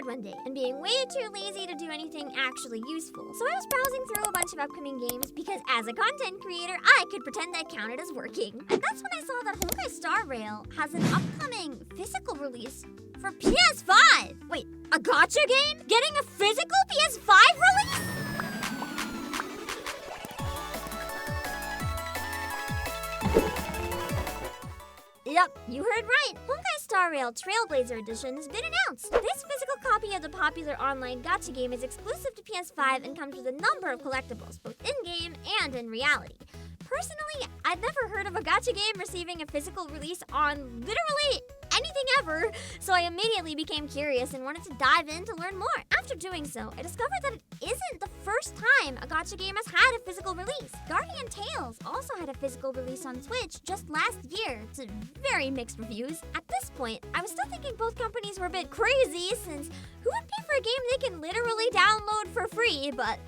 bored one day and being way too lazy to do anything actually useful. So I was browsing through a bunch of upcoming games because as a content creator, I could pretend that counted as working. And that's when I saw that Honkai Star Rail has an upcoming physical release for PS5. Wait, a gacha game? Getting a physical PS5 release? Yep, you heard right. Honkai Star Rail Trailblazer Edition has been announced. This physical copy of the popular online gacha game is exclusive to PS5 and comes with a number of collectibles, both in-game and in reality. Personally, I'd never heard of a gacha game receiving a physical release on literally anything ever, so I immediately became curious and wanted to dive in to learn more. After doing so, I discovered that it isn't the first time a gacha game has had a physical release. Guardian Tales also had a physical release on Switch just last year to very mixed reviews. At this point, I was still thinking both companies were a bit crazy since who would pay for a game they can literally download for free, but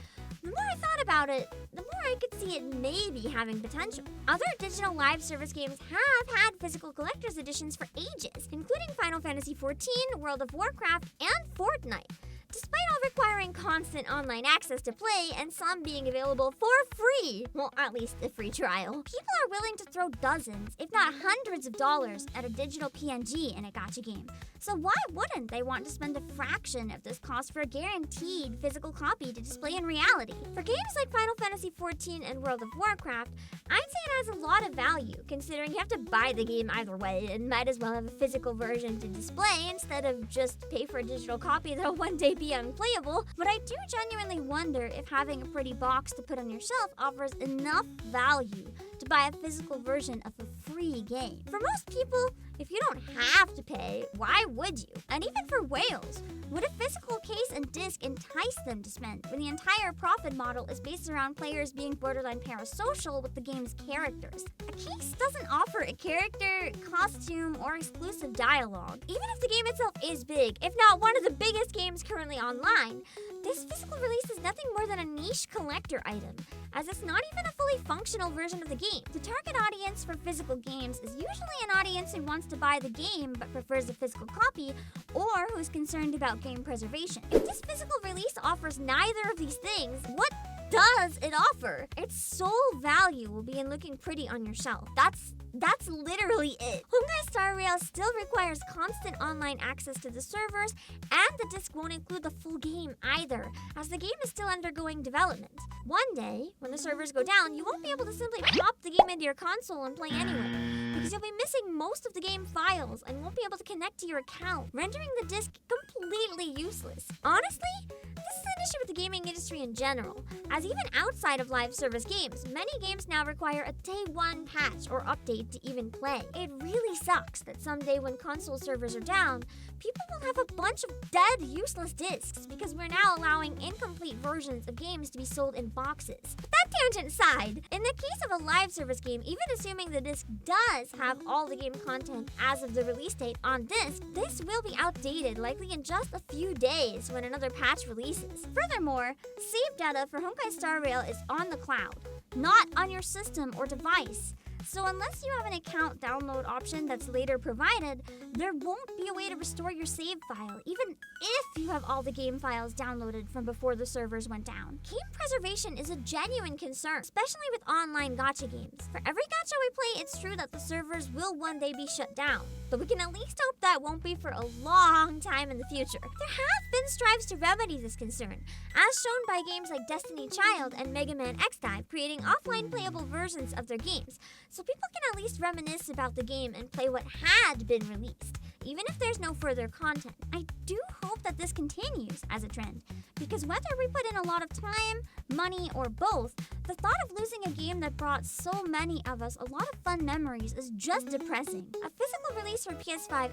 the more I thought about it, the more I could see it maybe having potential. Other digital live service games have had physical collector's editions for ages, including Final Fantasy XIV, World of Warcraft, and Fortnite. Despite all requiring constant online access to play and some being available for free, well, at least a free trial, people are willing to throw dozens, if not hundreds of dollars at a digital PNG in a gacha game. So why wouldn't they want to spend a fraction of this cost for a guaranteed physical copy to display in reality? For games like Final Fantasy XIV and World of Warcraft, I'd say it has a lot of value, considering you have to buy the game either way and might as well have a physical version to display instead of just pay for a digital copy that'll one day be unplayable. But I do genuinely wonder if having a pretty box to put on your shelf offers enough value to buy a physical version of a free game. For most people, if you don't have to pay, why would you? And even for whales, would a physical case and disc entice them to spend when the entire profit model is based around players being borderline parasocial with the game's characters? A case doesn't offer a character, costume, or exclusive dialogue. Even if the game itself is big, if not one of the biggest games currently online, this physical release is nothing more than a niche collector item, as it's not even a fully functional version of the game. The target audience for physical games is usually an audience who wants to buy the game but prefers a physical copy, or who's concerned about game preservation. If this physical release offers neither of these things, what does it offer? Its sole value will be in looking pretty on your shelf. That's literally it. Honkai Star Rail still requires constant online access to the servers, and the disc won't include the full game either, as the game is still undergoing development. One day, when the servers go down, you won't be able to simply pop the game into your console and play anyway, because you'll be missing most of the game files and won't be able to connect to your account, rendering the disc completely useless. Honestly, this is an issue with the gaming industry in general, as even outside of live service games, many games now require a day one patch or update to even play. It really sucks that someday when console servers are down, people will have a bunch of dead, useless discs because we're now allowing incomplete versions of games to be sold in boxes. But that tangent aside, in the case of a live service game, even assuming the disc does have all the game content as of the release date on disc, this will be outdated likely in just a few days when another patch releases. Furthermore, save data for Honkai Star Rail is on the cloud, not on your system or device. So unless you have an account download option that's later provided, there won't be a way to restore your save file, even if you have all the game files downloaded from before the servers went down. Game preservation is a genuine concern, especially with online gacha games. For every gacha we play, it's true that the servers will one day be shut down, but we can at least hope that won't be for a long time in the future. There have been strives to remedy this concern, as shown by games like Destiny Child and Mega Man X-Dive creating offline playable versions of their games, so people can at least reminisce about the game and play what had been released, even if there's no further content. I do hope that this continues as a trend, because whether we put in a lot of time, money, or both, the thought of losing a game that brought so many of us a lot of fun memories is just depressing. A physical release for PS5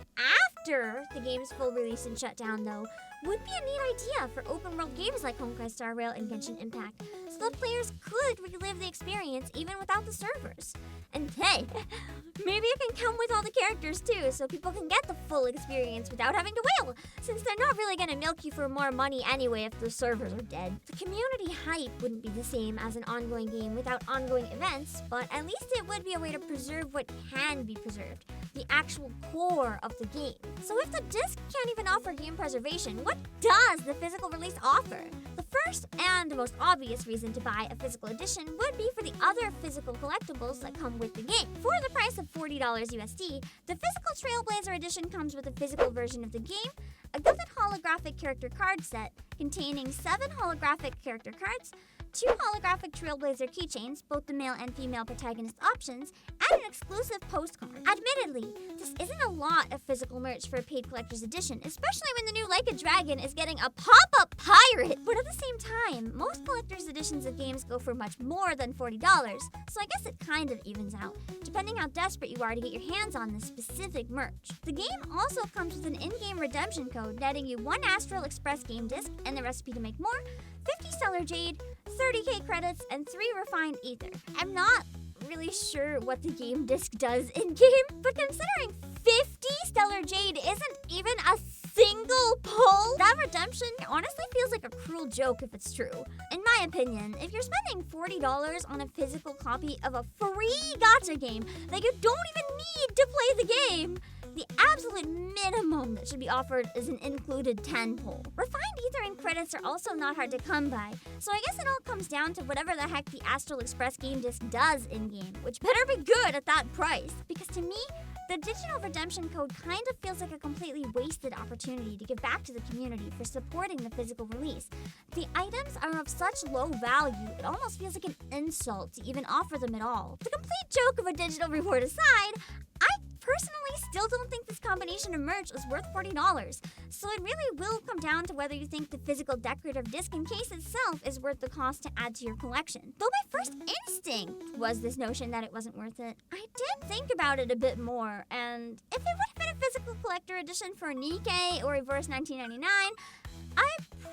after the game's full release and shutdown, though, would be a neat idea for open world games like Honkai Star Rail and Genshin Impact, so the players could relive the experience even without the servers. And hey, maybe it can come with all the characters too, so people can get the full experience without having to wail, since they're not really gonna milk you for more money anyway if the servers are dead. The community hype wouldn't be the same as an ongoing game without ongoing events, but at least it would be a way to preserve what can be preserved, the actual core of the game. So if the disc can't even offer game preservation, what does the physical release offer? The first and the most obvious reason to buy a physical edition would be for the other physical collectibles that come with the game. For the price of $40 USD, the physical Trailblazer edition comes with a physical version of the game, a gilded holographic character card set containing 7 holographic character cards, 2 holographic Trailblazer keychains, both the male and female protagonist options, and an exclusive postcard. Admittedly, this isn't a lot of physical merch for a paid collector's edition, especially when the new Like a Dragon is getting a pop-up pirate. But at the same time, most collector's editions of games go for much more than $40, so I guess it kind of evens out, depending how desperate you are to get your hands on this specific merch. The game also comes with an in-game redemption code netting you 1 Astral Express game disc and the recipe to make more, 50 Stellar Jade, 30k credits, and 3 refined ether. I'm not really sure what the game disc does in-game, but considering 50 Stellar Jade isn't even a single pull, that redemption honestly feels like a cruel joke if it's true. In my opinion, if you're spending $40 on a physical copy of a free gacha game that you don't even need to play the game, the absolute minimum that should be offered is an included 10 pull. Refined ether and credits are also not hard to come by, so I guess it all comes down to whatever the heck the Astral Express game disc does in-game, which better be good at that price. Because to me, the digital redemption code kind of feels like a completely wasted opportunity to give back to the community for supporting the physical release. The items are of such low value, it almost feels like an insult to even offer them at all. The complete joke of a digital reward aside, I personally still don't think this combination of merch is worth $40, so it really will come down to whether you think the physical decorative disc and case itself is worth the cost to add to your collection. Though my first instinct was this notion that it wasn't worth it, I did think about it a bit more, and if it would have been a physical collector edition for Nikkei or Reverse 1999, I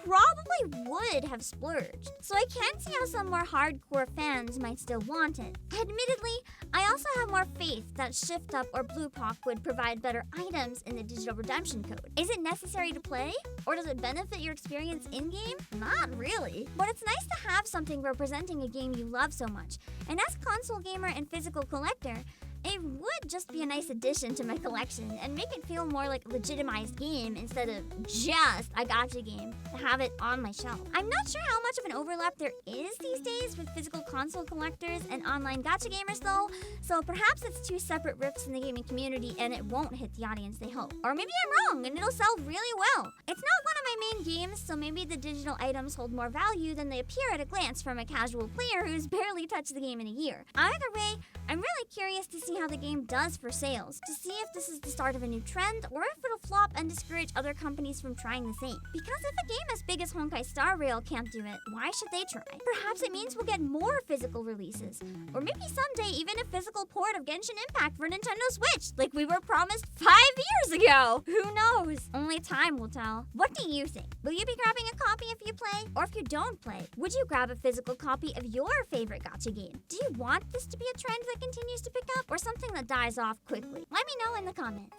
probably would have splurged. So I can see how some more hardcore fans might still want it. Admittedly, I also have more faith that Shift Up or Blue Pock would provide better items in the digital redemption code. Is it necessary to play? Or does it benefit your experience in-game? Not really. But it's nice to have something representing a game you love so much. And as console gamer and physical collector, it would just be a nice addition to my collection and make it feel more like a legitimized game instead of just a gacha game to have it on my shelf. I'm not sure how much of an overlap there is these days with physical console collectors and online gacha gamers though, so perhaps it's 2 separate rifts in the gaming community and it won't hit the audience they hope. Or maybe I'm wrong and it'll sell really well. It's not one of my main games, so maybe the digital items hold more value than they appear at a glance from a casual player who's barely touched the game in a year. Either way, I'm really curious to see how the game does for sales, to see if this is the start of a new trend or if it'll flop and discourage other companies from trying the same. Because if a game as big as Honkai Star Rail can't do it, why should they try? Perhaps it means we'll get more physical releases, or maybe someday even a physical port of Genshin Impact for Nintendo Switch, like we were promised 5 years ago! Who knows? Only time will tell. What do you think? Will you be grabbing a copy if you play? Or if you don't play, would you grab a physical copy of your favorite gacha game? Do you want this to be a trend that continues to pick up, or something that dies off quickly? Let me know in the comments.